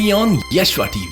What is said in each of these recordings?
only on Yashva TV.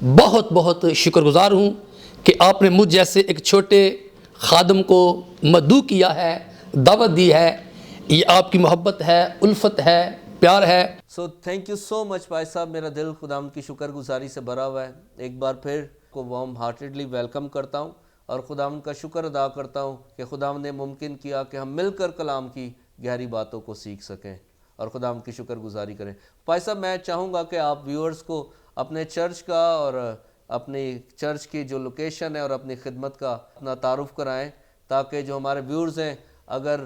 بہت بہت شکر گزار ہوں کہ آپ نے مجھ جیسے ایک چھوٹے خادم کو مدعو کیا ہے، دعوت دی ہے۔ یہ آپ کی محبت ہے، الفت ہے، پیار ہے۔ سو تھینک یو سو مچ بھائی صاحب، میرا دل خداوند کی شکر گزاری سے بھرا ہوا ہے۔ ایک بار پھر کو وارم ہارٹیڈلی ویلکم کرتا ہوں اور خداوند کا شکر ادا کرتا ہوں کہ خداوند نے ممکن کیا کہ ہم مل کر کلام کی گہری باتوں کو سیکھ سکیں اور خداوند کی شکر گزاری کریں۔ بھائی صاحب میں چاہوں گا کہ آپ ویورز کو اپنے چرچ کا اور اپنی چرچ کی جو لوکیشن ہے اور اپنی خدمت کا اپنا تعارف کرائیں، تاکہ جو ہمارے ویورز ہیں اگر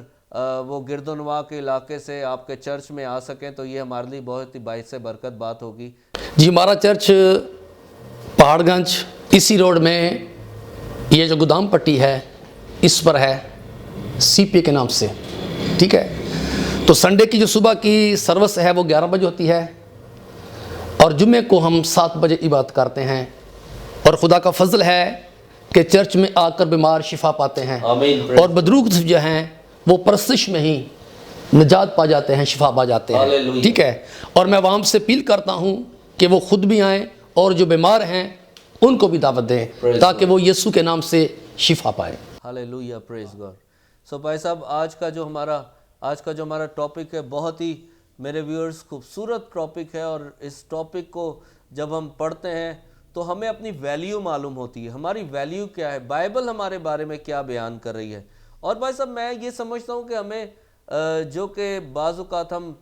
وہ گرد و نواح کے علاقے سے آپ کے چرچ میں آ سکیں تو یہ ہمارے لیے بہت ہی باعث برکت بات ہوگی۔ جی ہمارا چرچ پہاڑ گنج اسی روڈ میں، یہ جو گودام پٹی ہے اس پر ہے، سی پی کے نام سے، ٹھیک ہے۔ تو سنڈے کی جو صبح کی سروس ہے وہ 11 بجے ہوتی ہے اور جمعے کو ہم 7 بجے عبادت کرتے ہیں، اور خدا کا فضل ہے کہ چرچ میں آ کر بیمار شفا پاتے ہیں، اور بدروگ جو ہیں وہ پرستش میں ہی نجات پا جاتے ہیں، شفا پا جاتے ہیں، ٹھیک ہے۔ اور میں عوام سے اپیل کرتا ہوں کہ وہ خود بھی آئیں اور جو بیمار ہیں ان کو بھی دعوت دیں تاکہ وہ یسوع کے نام سے شفا پائیں۔ ہاللیلویہ، پریز گاڈ۔ سو بھائی صاحب آج کا جو ہمارا ٹاپک ہے بہت ہی میرے ویورز خوبصورت ٹاپک ہے، اور اس ٹاپک کو جب ہم پڑھتے ہیں تو ہمیں اپنی ویلیو معلوم ہوتی ہے، ہماری ویلیو کیا ہے، بائبل ہمارے بارے میں کیا بیان کر رہی ہے۔ اور بھائی صاحب میں یہ سمجھتا ہوں کہ ہمیں جو کہ بعض اوقات ہم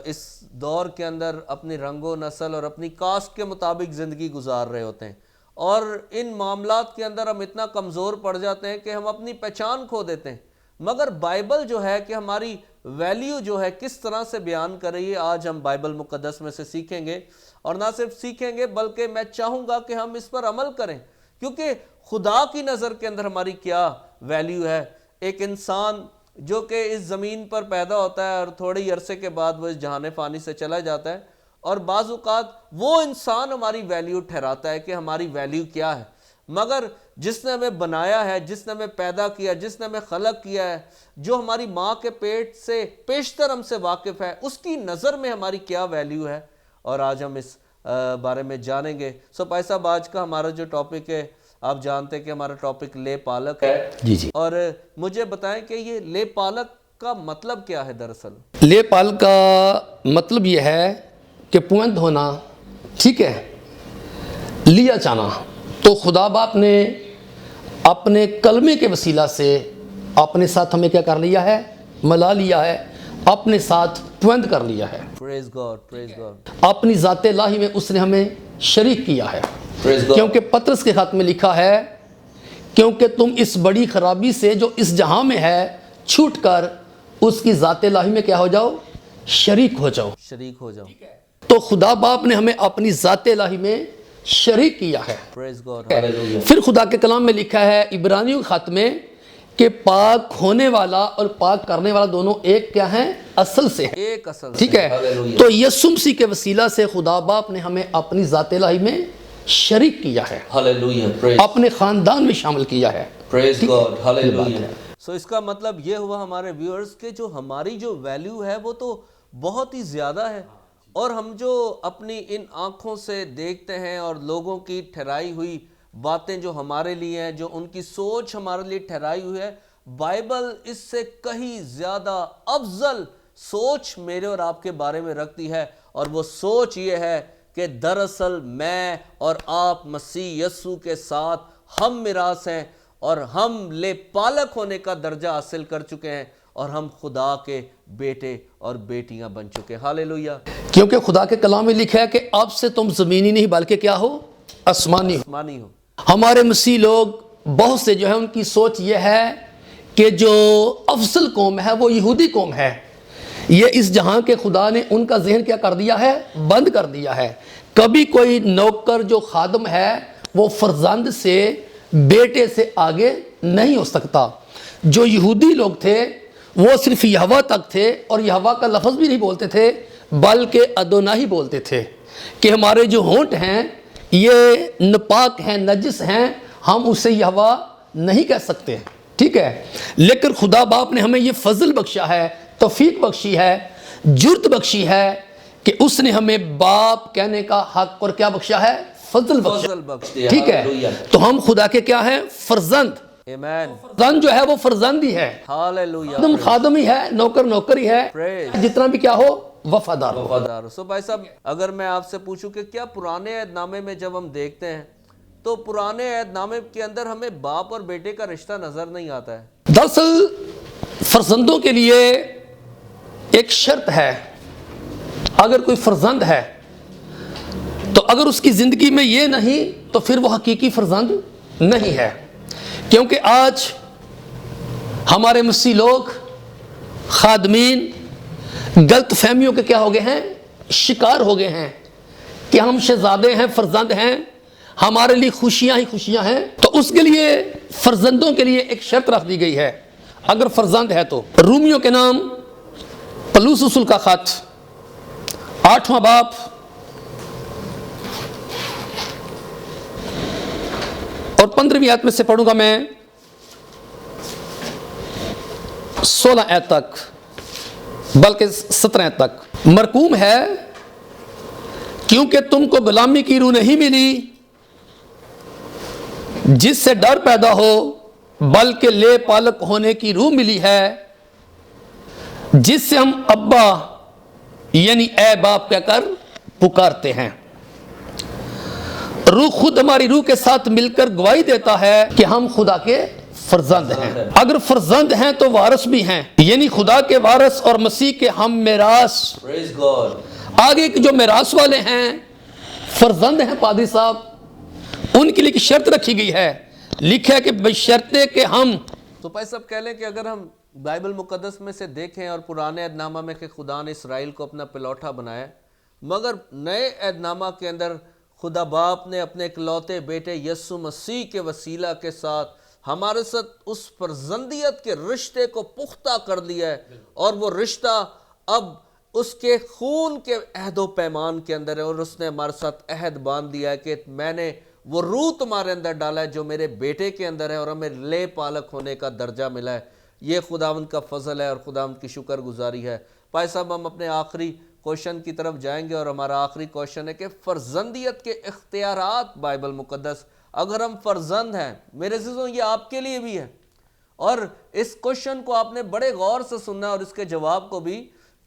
اس دور کے اندر اپنی رنگ و نسل اور اپنی کاسٹ کے مطابق زندگی گزار رہے ہوتے ہیں، اور ان معاملات کے اندر ہم اتنا کمزور پڑ جاتے ہیں کہ ہم اپنی پہچان کھو دیتے ہیں۔ مگر بائبل جو ہے کہ ہماری ویلیو جو ہے کس طرح سے بیان کر رہی ہے، آج ہم بائبل مقدس میں سے سیکھیں گے، اور نہ صرف سیکھیں گے بلکہ میں چاہوں گا کہ ہم اس پر عمل کریں، کیونکہ خدا کی نظر کے اندر ہماری کیا ویلیو ہے۔ ایک انسان جو کہ اس زمین پر پیدا ہوتا ہے اور تھوڑی عرصے کے بعد وہ اس جہان فانی سے چلا جاتا ہے، اور بعض اوقات وہ انسان ہماری ویلیو ٹھہراتا ہے کہ ہماری ویلیو کیا ہے۔ مگر جس نے ہمیں بنایا ہے، جس نے ہمیں پیدا کیا، جس نے ہمیں خلق کیا ہے، جو ہماری ماں کے پیٹ سے پیشتر ہم سے واقف ہے، اس کی نظر میں ہماری کیا ویلیو ہے، اور آج ہم اس بارے میں جانیں گے۔ سو بھائی صاحب آج کا ہمارا جو ٹاپک ہے، آپ جانتے ہیں کہ ہمارا ٹاپک لے پالک ہے۔ جی اور مجھے بتائیں کہ یہ لے پالک کا مطلب کیا ہے دراصل؟ لے پال کا مطلب یہ ہے کہ پوند ہونا، ٹھیک ہے، لیا جانا۔ تو خدا باپ نے اپنے کلمے کے وسیلہ سے اپنے ساتھ ہمیں کیا کر لیا ہے؟ ملا لیا ہے، اپنے ساتھ پوند کر لیا ہے۔ پریز گاڈ، پریز گاڈ۔ اپنی ذات الہی میں اس نے ہمیں شریک کیا ہے، کیونکہ پطرس کے خط میں لکھا ہے کیونکہ تم اس بڑی خرابی سے جو اس جہاں میں ہے چھوٹ کر اس کی ذات الہی میں کیا ہو جاؤ؟ شریک ہو جاؤ، شریک ہو جاؤ۔ تو خدا باپ نے ہمیں اپنی ذات الہی میں شریک کیا ہے۔ پریز گاڈ۔ پھر خدا کے کلام میں لکھا ہے عبرانیوں کے خط میں کہ پاک ہونے والا اور پاک کرنے والا دونوں ایک کیا ہیں؟ اصل سے ہیں، ایک اصل، ٹھیک ہے۔ تو یسوع مسیح کے وسیلہ سے خدا باپ نے ہمیں اپنی ذات الہی میں شریک کیا ہے، ہاللیلویہ، اپنے خاندان میں شامل کیا ہے۔ پریز گاڈ، ہاللیلویہ۔ سو اس کا مطلب یہ ہوا ہمارے ویورز کہ جو ہماری جو ویلیو ہے وہ تو بہت ہی زیادہ ہے، اور ہم جو اپنی ان آنکھوں سے دیکھتے ہیں اور لوگوں کی ٹھہرائی ہوئی باتیں جو ہمارے لیے ہیں، جو ان کی سوچ ہمارے لیے ٹھہرائی ہوئی ہے، بائبل اس سے کہیں زیادہ افضل سوچ میرے اور آپ کے بارے میں رکھتی ہے، اور وہ سوچ یہ ہے کہ دراصل میں اور آپ مسیح یسوع کے ساتھ ہم میراث ہیں، اور ہم لے پالک ہونے کا درجہ حاصل کر چکے ہیں، اور ہم خدا کے بیٹے اور بیٹیاں بن چکے ہیں۔ ہاللیلویہ۔ کیونکہ خدا کے کلام میں لکھا ہے کہ اب سے تم زمینی نہیں بلکہ کیا ہو؟ آسمانی ہو۔ آسمانی ہو۔ ہمارے مسیح لوگ بہت سے جو ہے ان کی سوچ یہ ہے کہ جو افضل قوم ہے وہ یہودی قوم ہے، یہ اس جہاں کے خدا نے ان کا ذہن کیا کر دیا ہے؟ بند کر دیا ہے۔ کبھی کوئی نوکر جو خادم ہے وہ فرزند سے، بیٹے سے آگے نہیں ہو سکتا۔ جو یہودی لوگ تھے وہ صرف یہوہ تک تھے، اور یہوہ کا لفظ بھی نہیں بولتے تھے بلکہ ادوناہی بولتے تھے، کہ ہمارے جو ہونٹ ہیں یہ ناپاک ہیں، نجس ہیں، ہم اسے یہوہ نہیں کہہ سکتے، ٹھیک ہے۔ لیکن خدا باپ نے ہمیں یہ فضل بخشا ہے، توفیق بخشی ہے، جرت بخشی ہے کہ اس نے ہمیں باپ کہنے کا حق اور کیا بخشا ہے؟ فضل بخش دے. ٹھیک ہے, ہاللویہ. تو ہم خدا کے کیا ہیں؟ فرزند. آمین. فرزند جو ہے وہ فرزند ہی ہے, ہاللویہ. خادم خادم ہی ہے, نوکر نوکر ہی ہے, Praise. جتنا بھی کیا ہو وفادار ہو. وفادار. سو بھائی صاحب, اگر میں آپ سے پوچھوں کہ کیا پرانے عہد نامے میں جب ہم دیکھتے ہیں تو پرانے عہد نامے کے اندر ہمیں باپ اور بیٹے کا رشتہ نظر نہیں آتا ہے. دراصل فرزندوں کے لیے ایک شرط ہے, اگر کوئی فرزند ہے تو اگر اس کی زندگی میں یہ نہیں تو پھر وہ حقیقی فرزند نہیں ہے. کیونکہ آج ہمارے مسیح لوگ خادمین غلط فہمیوں کے کیا ہو گئے ہیں؟ شکار ہو گئے ہیں کہ ہم شہزادے ہیں, فرزند ہیں, ہمارے لیے خوشیاں ہی خوشیاں ہیں. تو اس کے لیے فرزندوں کے لیے ایک شرط رکھ دی گئی ہے اگر فرزند ہے تو. رومیوں کے نام پلوس رسول کا خط 8واں باب اور 15ویں آیت میں سے پڑھوں گا میں 16 آیت تک, بلکہ 17 آیت تک. مرقوم ہے کیونکہ تم کو غلامی کی روح نہیں ملی جس سے ڈر پیدا ہو, بلکہ لے پالک ہونے کی روح ملی ہے جس سے ہم ابا یعنی اے باپ کہہ کر پکارتے ہیں. روح خود ہماری روح کے ساتھ مل کر گواہی دیتا ہے کہ ہم خدا کے فرزند ہیں. اگر فرزند ہیں تو وارث بھی ہیں, یعنی خدا کے وارث اور مسیح کے ہم میراث. Praise God. آگے جو میراث والے ہیں فرزند ہیں پادری صاحب, ان کے لیے ایک شرط رکھی گئی ہے, لکھا ہے کہ بشرطے کہ ہم. تو بھائی صاحب کہہ لیں کہ اگر ہم بائبل مقدس میں سے دیکھیں اور پرانے عہد نامہ میں کہ خدا نے اسرائیل کو اپنا پلوٹا بنایا, مگر نئے عہد نامہ کے اندر خدا باپ نے اپنے اکلوتے بیٹے یسوع مسیح کے وسیلہ کے ساتھ ہمارے ساتھ اس فرزندیت کے رشتے کو پختہ کر دیا ہے, اور وہ رشتہ اب اس کے خون کے عہد و پیمان کے اندر ہے, اور اس نے ہمارے ساتھ عہد باندھ دیا ہے کہ میں نے وہ روح تمہارے اندر ڈالا ہے جو میرے بیٹے کے اندر ہے, اور ہمیں لے پالک ہونے کا درجہ ملا ہے. یہ خداوند کا فضل ہے اور خداوند کی شکر گزاری ہے. بھائی صاحب ہم اپنے آخری کوشچن کی طرف جائیں گے, اور ہمارا آخری کوشچن ہے کہ فرزندیت کے اختیارات بائبل مقدس. اگر ہم فرزند ہیں میرے عزیزوں, یہ آپ کے لیے بھی ہے, اور اس کوشچن کو آپ نے بڑے غور سے سننا اور اس کے جواب کو بھی,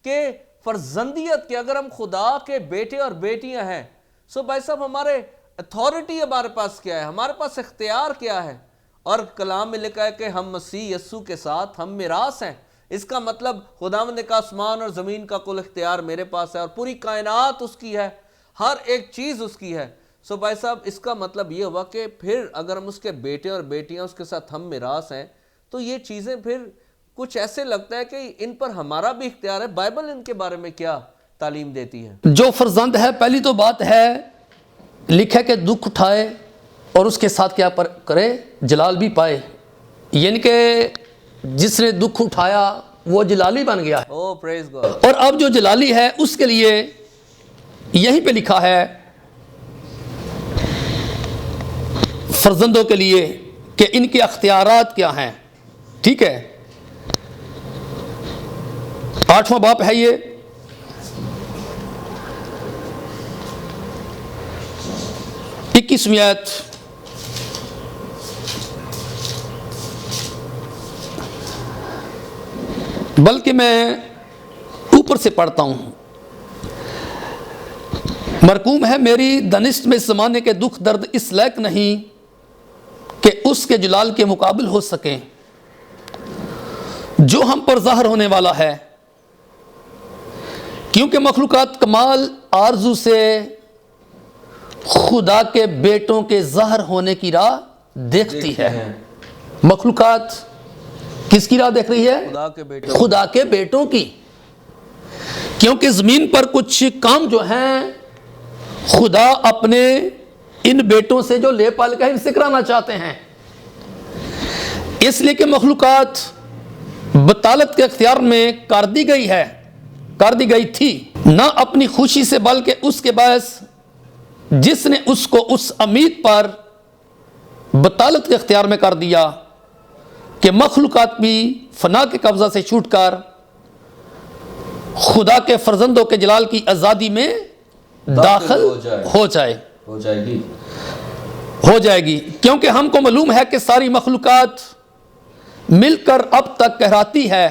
کہ فرزندیت کے اگر ہم خدا کے بیٹے اور بیٹیاں ہیں, سو بھائی صاحب ہمارے اتھارٹی ہمارے پاس کیا ہے, ہمارے پاس اختیار کیا ہے. اور کلام میں لکھا ہے کہ ہم مسیح یسوع کے ساتھ ہم میراث ہیں. اس کا مطلب خداوند نے کہا آسمان اور زمین کا کل اختیار میرے پاس ہے, اور پوری کائنات اس کی ہے, ہر ایک چیز اس کی ہے. سو بھائی صاحب اس کا مطلب یہ ہوا کہ پھر اگر ہم اس کے بیٹے اور بیٹیاں اس کے ساتھ ہم میراث ہیں, تو یہ چیزیں پھر کچھ ایسے لگتا ہے کہ ان پر ہمارا بھی اختیار ہے. بائبل ان کے بارے میں کیا تعلیم دیتی ہے؟ جو فرزند ہے, پہلی تو بات ہے لکھا کہ دکھ اٹھائے اور اس کے ساتھ کیا کرے, جلال بھی پائے. یعنی کہ جس نے دکھ اٹھایا وہ جلالی بن گیا ہے. او پریز گاڈ. اور اب جو جلالی ہے اس کے لیے یہیں پہ لکھا ہے فرزندوں کے لیے کہ ان کے اختیارات کیا ہیں. ٹھیک ہے, 8واں باب ہے یہ, آیت. بلکہ میں اوپر سے پڑھتا ہوں. مرقوم ہے میری دانست میں اس زمانے کے دکھ درد اس لائق نہیں کہ اس کے جلال کے مقابل ہو سکیں جو ہم پر ظاہر ہونے والا ہے, کیونکہ مخلوقات کمال آرزو سے خدا کے بیٹوں کے ظاہر ہونے کی راہ دیکھتی ہے. مخلوقات کس کی راہ دیکھ رہی ہے؟ خدا کے بیٹوں. خدا کے بیٹوں کی. کیونکہ زمین پر کچھ کام جو ہیں خدا اپنے ان بیٹوں سے جو لے پال کا ان سے کرانا چاہتے ہیں. اس لیے کہ مخلوقات بطالت کے اختیار میں کر دی گئی تھی, نہ اپنی خوشی سے بلکہ اس کے باعث جس نے اس کو اس امید پر بطالت کے اختیار میں کر دیا کہ مخلوقات بھی فنا کے قبضہ سے چھوٹ کر خدا کے فرزندوں کے جلال کی آزادی میں داخل ہو جائے. ہو جائے گی ہو جائے گی، کیونکہ ہم کو معلوم ہے کہ ساری مخلوقات مل کر اب تک کہراتی ہے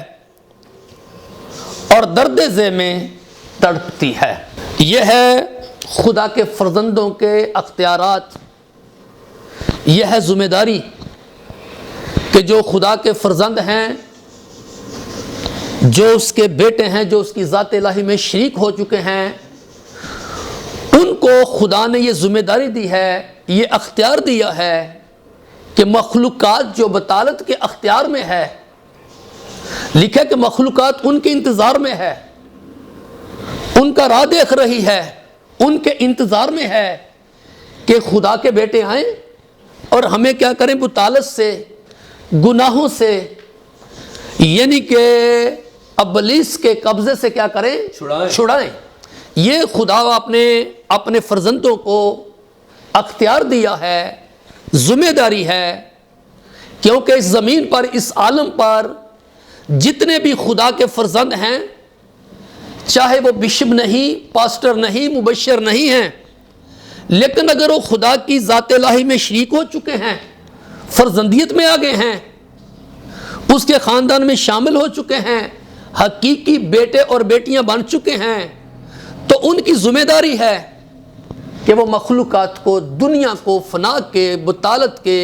اور درد ذہ میں تڑپتی ہے۔ یہ ہے خدا کے فرزندوں کے اختیارات، یہ ہے ذمہ داری کہ جو خدا کے فرزند ہیں، جو اس کے بیٹے ہیں، جو اس کی ذات الہی میں شریک ہو چکے ہیں، ان کو خدا نے یہ ذمہ داری دی ہے، یہ اختیار دیا ہے کہ مخلوقات جو بطالت کے اختیار میں ہے، لکھا کہ مخلوقات ان کے انتظار میں ہے، ان کا راہ دیکھ رہی ہے، ان کے انتظار میں ہے کہ خدا کے بیٹے آئیں اور ہمیں کیا کریں، بطالت سے، گناہوں سے، یعنی کہ ابلیس کے قبضے سے کیا کریں، چھڑائیں۔ یہ خدا اپنے فرزندوں کو اختیار دیا ہے، ذمہ داری ہے، کیونکہ اس زمین پر، اس عالم پر جتنے بھی خدا کے فرزند ہیں، چاہے وہ بشپ نہیں، پاسٹر نہیں، مبشر نہیں ہیں، لیکن اگر وہ خدا کی ذات الہی میں شریک ہو چکے ہیں، فرزندیت میں آگے ہیں، اس کے خاندان میں شامل ہو چکے ہیں، حقیقی بیٹے اور بیٹیاں بن چکے ہیں، تو ان کی ذمہ داری ہے کہ وہ مخلوقات کو، دنیا کو فنا کے، بطالت کے،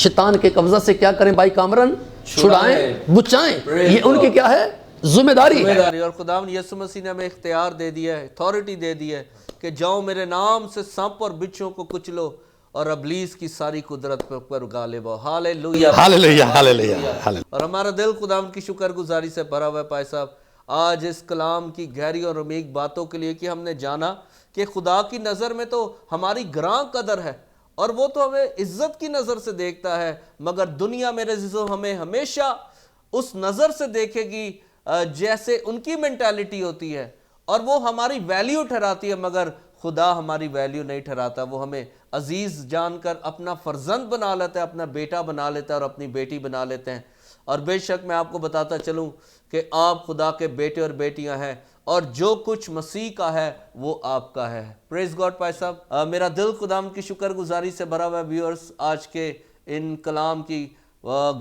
شیطان کے قبضہ سے کیا کریں بھائی کامران، چھڑائیں، بچائیں۔ یہ ان کی کیا ہے، ذمہ داری ہے۔ اور خداوند یسوع مسیح نے ہمیں اختیار دے دیا ہے، اتھارٹی دے دی ہے کہ جاؤ میرے نام سے سانپ اور بچھوں کو کچلو اور ابلیس کی ساری قدرت پر غالب ہو۔ ہاللیلویہ، ہاللیلویہ، ہاللیلویہ، ہاللیلویہ۔ اور ہمارا دل خداوند کی شکر گزاری سے بھرا ہوا ہے پائے صاحب، آج اس کلام کی گہری اور عمیق باتوں کے لیے کہ ہم نے جانا کہ خدا کی نظر میں تو ہماری گراں قدر ہے اور وہ تو ہمیں عزت کی نظر سے دیکھتا ہے، مگر دنیا میرے عزیزو ہمیں ہمیشہ اس نظر سے دیکھے گی جیسے ان کی مینٹیلٹی ہوتی ہے، اور وہ ہماری ویلیو ٹھہراتی ہے، مگر خدا ہماری ویلیو نہیں ٹھہراتا۔ وہ ہمیں عزیز جان کر اپنا فرزند بنا لیتا ہے، اپنا بیٹا بنا لیتا ہے اور اپنی بیٹی بنا لیتے ہیں۔ اور بے شک میں آپ کو بتاتا چلوں کہ آپ خدا کے بیٹے اور بیٹیاں ہیں، اور جو کچھ مسیح کا ہے وہ آپ کا ہے۔ پریز گاڈ پائے صاحب، میرا دل خداوند کی شکر گزاری سے بھرا ہوا ہے ویورز آج کے ان کلام کی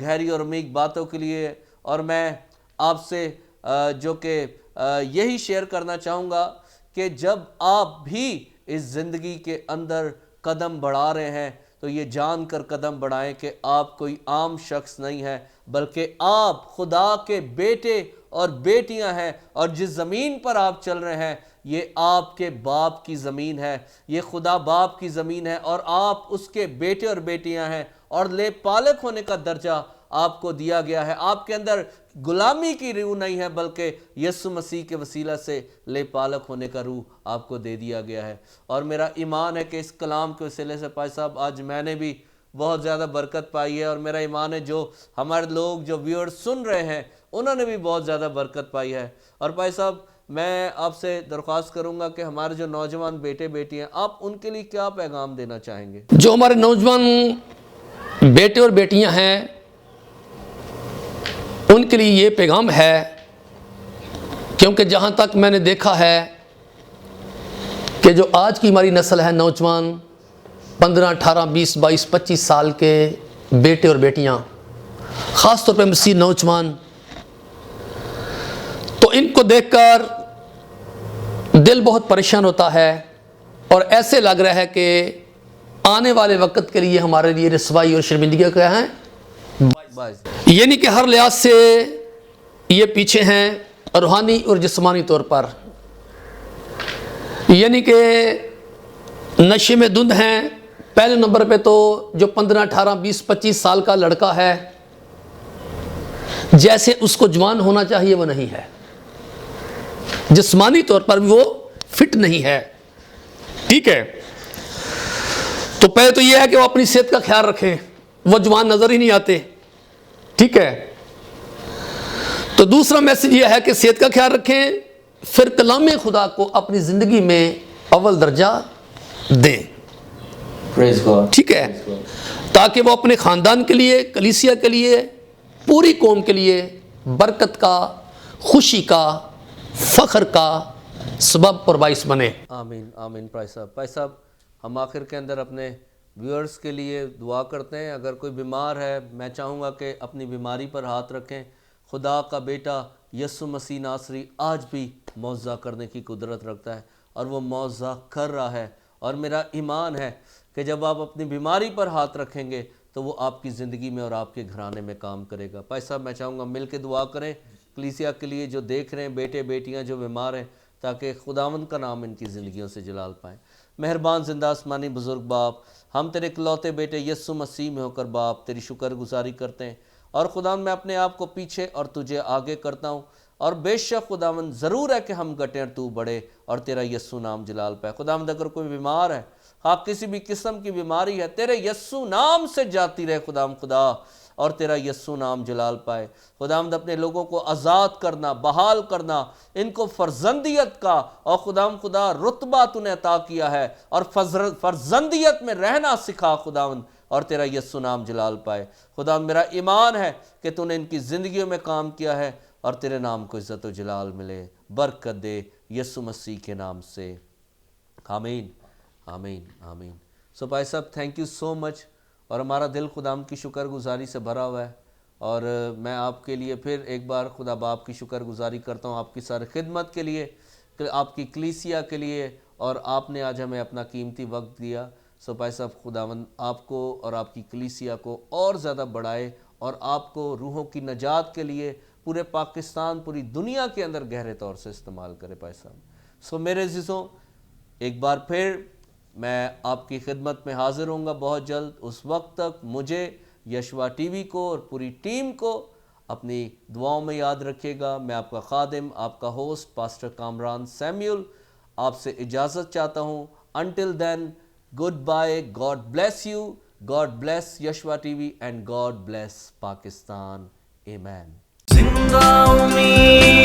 گہری اور عمیق باتوں کے لیے، اور میں آپ سے جو کہ یہی شیئر کرنا چاہوں گا کہ جب آپ بھی اس زندگی کے اندر قدم بڑھا رہے ہیں تو یہ جان کر قدم بڑھائیں کہ آپ کوئی عام شخص نہیں ہے، بلکہ آپ خدا کے بیٹے اور بیٹیاں ہیں، اور جس زمین پر آپ چل رہے ہیں یہ آپ کے باپ کی زمین ہے، یہ خدا باپ کی زمین ہے، اور آپ اس کے بیٹے اور بیٹیاں ہیں، اور لے پالک ہونے کا درجہ آپ کو دیا گیا ہے۔ آپ کے اندر غلامی کی روح نہیں ہے، بلکہ یسوع مسیح کے وسیلہ سے لے پالک ہونے کا روح آپ کو دے دیا گیا ہے۔ اور میرا ایمان ہے کہ اس کلام کے وسیلے سے پائے صاحب آج میں نے بھی بہت زیادہ برکت پائی ہے، اور میرا ایمان ہے جو ہمارے لوگ جو ویور سن رہے ہیں انہوں نے بھی بہت زیادہ برکت پائی ہے۔ اور بھائی صاحب میں آپ سے درخواست کروں گا کہ ہمارے جو نوجوان بیٹے بیٹی ہیں، آپ ان کے لیے کیا پیغام دینا چاہیں گے؟ جو ہمارے نوجوان بیٹے اور بیٹیاں ہیں ان کے لیے یہ پیغام ہے، کیونکہ جہاں تک میں نے دیکھا ہے کہ جو آج کی ہماری نسل ہے، نوجوان 15، 18، 20، 22، 25 سال کے بیٹے اور بیٹیاں، خاص طور پہ مسیح نوجوان، تو ان کو دیکھ کر دل بہت پریشان ہوتا ہے، اور ایسے لگ رہا ہے کہ آنے والے وقت کے لیے ہمارے لیے رسوائی اور شرمندگی کیا ہیں، یعنی کہ ہر لحاظ سے یہ پیچھے ہیں، روحانی اور جسمانی طور پر، یعنی کہ نشے میں دھند ہیں۔ پہلے نمبر پہ تو جو 15، 18، 20، 25 سال کا لڑکا ہے، جیسے اس کو جوان ہونا چاہیے وہ نہیں ہے، جسمانی طور پر بھی وہ فٹ نہیں ہے، ٹھیک ہے۔ تو پہلے تو یہ ہے کہ وہ اپنی صحت کا خیال رکھیں، وہ جوان نظر ہی نہیں آتے، ٹھیک ہے۔ تو دوسرا میسج یہ ہے کہ صحت کا خیال رکھیں، پھر کلام خدا کو اپنی زندگی میں اول درجہ دیں، ٹھیک ہے، تاکہ وہ اپنے خاندان کے لیے، کلیسیا کے لیے، پوری قوم کے لیے برکت کا، خوشی کا، فخر کا سبب اور باعث بنے۔ آمین آمین۔ پائے صاحب ہم آخر کے اندر اپنے ویورز کے لیے دعا کرتے ہیں. اگر کوئی بیمار ہے میں چاہوں گا کہ اپنی بیماری پر ہاتھ رکھیں. خدا کا بیٹا یسوع مسیح ناصری آج بھی معجزہ کرنے کی قدرت رکھتا ہے اور وہ معجزہ کر رہا ہے. اور میرا ایمان ہے کہ جب آپ اپنی بیماری پر ہاتھ رکھیں گے تو وہ آپ کی زندگی میں اور آپ کے گھرانے میں کام کرے گا. بھائی صاحب میں چاہوں گا مل کے دعا کریں کلیسیا کے لیے جو دیکھ رہے ہیں بیٹے بیٹیاں جو بیمار ہیں, تاکہ خداوند کا نام ان کی زندگیوں سے جلال پائیں. مہربان زندہ آسمانی بزرگ باپ, ہم تیرے اکلوتے بیٹے یسوع مسیح میں ہو کر باپ تیری شکر گزاری کرتے ہیں. اور خداوند میں اپنے آپ کو پیچھے اور تجھے آگے کرتا ہوں, اور بے شک خداوند ضرور ہے کہ ہم گھٹیں اور تو بڑھے اور تیرا یسوع نام جلال پائے. خداوند اگر کوئی بیمار ہے, ہاں کسی بھی قسم کی بیماری ہے, تیرے یسوع نام سے جاتی رہے خداوند خدا, اور تیرا یسوع نام جلال پائے. خداوند اپنے لوگوں کو آزاد کرنا, بحال کرنا, ان کو فرزندیت کا اور خداوند خدا رتبہ تو نے عطا کیا ہے, اور فرزندیت میں رہنا سکھا خداوند, اور تیرا یسوع نام جلال پائے. خداوند میرا ایمان ہے کہ تو نے ان کی زندگیوں میں کام کیا ہے, اور تیرے نام کو عزت و جلال ملے. برکت دے یسوع مسیح کے نام سے, آمین آمین آمین. سو بھائی صاحب تھینک یو سو مچ, اور ہمارا دل خداوند کی شکر گزاری سے بھرا ہوا ہے. اور میں آپ کے لیے پھر ایک بار خدا باپ کی شکر گزاری کرتا ہوں آپ کی ساری خدمت کے لیے, آپ کی کلیسیا کے لیے, اور آپ نے آج ہمیں اپنا قیمتی وقت دیا. سو بھائی صاحب خداوند آپ کو اور آپ کی کلیسیا کو اور زیادہ بڑھائے, اور آپ کو روحوں کی نجات کے لیے پورے پاکستان پوری دنیا کے اندر گہرے طور سے استعمال کرے بھائی صاحب. سو میرے عزیزوں, ایک بار پھر میں آپ کی خدمت میں حاضر ہوں گا بہت جلد. اس وقت تک مجھے, یشوا ٹی وی کو اور پوری ٹیم کو اپنی دعاؤں میں یاد رکھیے گا. میں آپ کا خادم, آپ کا ہوسٹ پاسٹر کامران سیمیول آپ سے اجازت چاہتا ہوں. Until then, goodbye. God bless you, God bless Yeshua T V, and God bless Pakistan. آمین. زندہ امید